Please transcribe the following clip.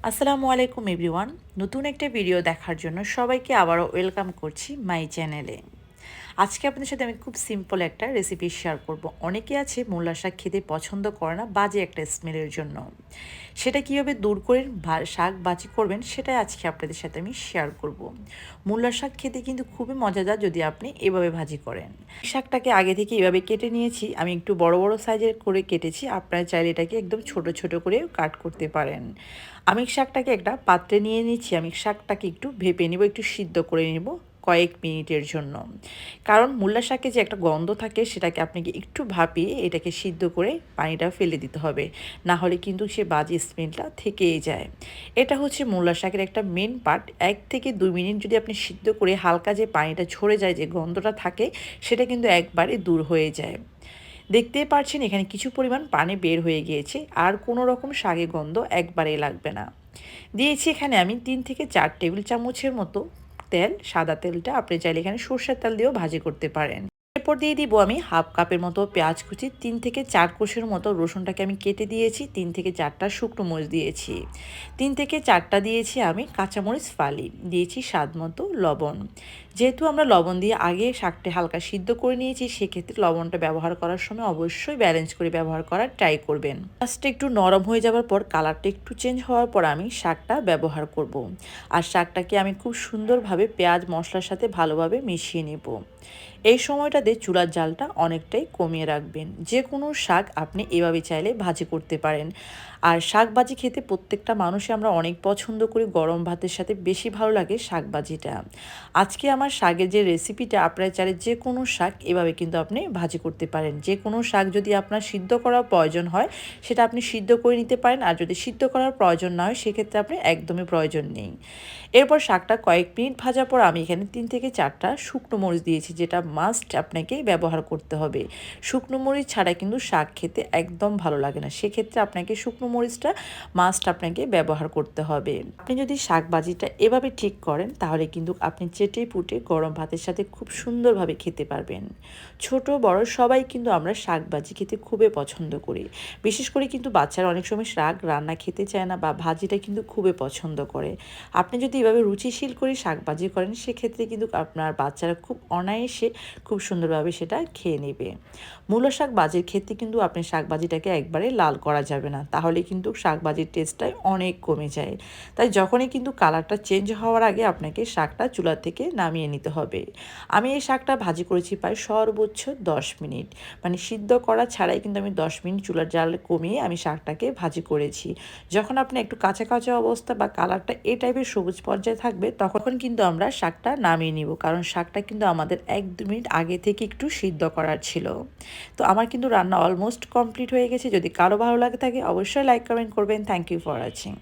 আসসালামু আলাইকুম এভরিওয়ান। নতুন একটা ভিডিও দেখার জন্য সবাইকে আবারও ওয়েলকাম করছি মাই চ্যানেলে। আজকে আপনাদের সাথে আমি খুব সিম্পল একটা রেসিপি শেয়ার করব। অনেকে আছে মূলা শাক খেতে পছন্দ করে না বাজে একটা স্মেলের জন্য। সেটা কীভাবে দূর করে শাক বাজি করবেন সেটাই আজকে আপনাদের সাথে আমি শেয়ার করব। মূলা শাক খেতে কিন্তু খুবই মজাদার যদি আপনি এভাবে ভাজি করেন। শাকটাকে আগে থেকে এভাবে কেটে নিয়েছি, আমি একটু বড় বড় সাইজের করে কেটেছি। আপনারা চাইলে এটাকে একদম ছোট ছোট করে কাট করতে পারেন। আমি শাকটাকে একটা পাত্রে নিয়ে নিচ্ছি। আমি শাকটাকে একটু ভেপে নেব, একটু সিদ্ধ করে নেব কয়েক মিনিটের জন্য। কারণ মূলা শাকে যে একটা গন্ধ থাকে সেটাকে আপনাকে একটু ভাপিয়ে এটাকে সিদ্ধ করে পানিটা ফেলে দিতে হবে, না হলে কিন্তু সে বাজে স্মেলটা থেকেই যায়। এটা হচ্ছে মূলা শাকের একটা মেন পার্ট। 1 থেকে 2 মিনিট যদি আপনি সিদ্ধ করে হালকা যে পানিটা ঝরে যায়, যে গন্ধটা থাকে, সেটা কিন্তু একবারে দূর হয়ে যায়। দেখতেই পাচ্ছেন এখানে কিছু পরিমাণ পানি বের হয়ে গিয়েছে, আর কোনো রকম শাকে গন্ধ একবারেই লাগবে না। দিয়েছি এখানে আমি 3 থেকে 4 টেবিল চামচের মতো তেল। সাদা তেলটা আপনি চাইলে এখানে সরষের তেল দিয়েও ভাজি করতে পারেন। এরপর দিয়ে দিব আমি হাফ কাপের মতো পেঁয়াজ কুচি, 3 থেকে 4 কোষের মতো রসুনটাকে আমি কেটে দিয়েছি, 3 থেকে 4টা শুকনো মরিচ দিয়েছি, 3 থেকে 4টা দিয়েছি আমি কাঁচামরিচ ফালি, দিয়েছি স্বাদ মতো লবণ। যেহেতু আমরা লবণ দিয়ে আগে শাকটা হালকা সিদ্ধ করে নিয়েছি, সেক্ষেত্রে লবণটা ব্যবহার করার সময় অবশ্যই ব্যালেন্স করে ব্যবহার করার ট্রাই করবেন। ফার্স্টে একটু নরম হয়ে যাওয়ার পর, কালারটা একটু চেঞ্জ হওয়ার পর আমি শাকটা ব্যবহার করব। আর শাকটাকে আমি খুব সুন্দরভাবে পেঁয়াজ মশলার সাথে ভালোভাবে মিশিয়ে নেব। এই সময়টাতে চুলার জালটা অনেকটাই কমিয়ে রাখবেন। যে কোনো শাক আপনি এভাবে চাইলে ভাজি করতে পারেন। আর শাক ভাজি খেতে প্রত্যেকটা মানুষই আমরা অনেক পছন্দ করি। গরম ভাতের সাথে বেশি ভালো লাগে শাক ভাজিটা। আজকে আমার শাকের যে রেসিপিটা, আপনারা চাইলে যে কোনো শাক এভাবে কিন্তু আপনি ভাজি করতে পারেন। যে কোনো শাক যদি আপনার সিদ্ধ করার প্রয়োজন হয় সেটা আপনি সিদ্ধ করে নিতে পারেন, আর যদি সিদ্ধ করার প্রয়োজন না হয় সেক্ষেত্রে আপনি একদমই প্রয়োজন নেই। এরপর শাকটা কয়েক মিনিট ভাজার পর আমি এখানে 3 থেকে 4টা শুকনো মরিচ দিয়েছি, যেটা মাস্ট আপনাকে ব্যবহার করতে হবে। শুকনো মরিচ ছাড়া কিন্তু শাক খেতে একদম ভালো লাগে না, সেক্ষেত্রে আপনাকে শুকনো মরিচটা মাস্ট আপনাকে ব্যবহার করতে হবে। আপনি যদি শাক ভাজিটা এভাবে ঠিক করেন তাহলে কিন্তু আপনি চেটে পুটে গরম ভাতের সাথে খুব সুন্দরভাবে খেতে পারবেন। ছোট বড় সবাই কিন্তু আমরা শাক ভাজি খেতে খুবই পছন্দ করি। বিশেষ করে কিন্তু বাচ্চারা অনেক সময় শাক রান্না খেতে চায় না, বা ভাজিটা কিন্তু খুবই পছন্দ করে। আপনি যদি এভাবে রুচিশীল করে শাক ভাজি করেন সেক্ষেত্রে কিন্তু আপনার বাচ্চারা খুব অনায়াসে খুব সুন্দরভাবে সেটা খেয়ে নেবে। মূলো শাক ভাজির ক্ষেত্রে কিন্তু আপনি শাক ভাজিটাকে একবারে লাল করা যাবে না, তাহলে কিন্তু শাক ভাজির টেস্টটাই অনেক কমে যায়। তাই যখনই কিন্তু কালারটা চেঞ্জ হওয়ার আগে আপনাকে শাকটা চুলা থেকে নামিয়ে নিতে হবে। আমি এই শাকটা ভাজি করেছি প্রায় সর্বোচ্চ 10 মিনিট, মানে সিদ্ধ করা ছাড়াই কিন্তু আমি 10 মিনিট চুলার জাল কমিয়ে আমি শাকটাকে ভাজি করেছি। যখন আপনি একটু কাঁচা কাঁচা অবস্থা বা কালারটা এই টাইপের সবুজ পর্যায়ে থাকবে, তখন কিন্তু আমরা শাকটা নামিয়ে নিব, কারণ শাকটা কিন্তু আমাদের 1-2 মিনিট আগে থেকে একটু সিদ্ধ করার ছিল। তো আমার কিন্তু রান্না অলমোস্ট কমপ্লিট হয়ে গেছে। যদি কারো ভালো লাগে থাকে অবশ্যই লাইক কমেন্ট করবেন। Thank you for watching.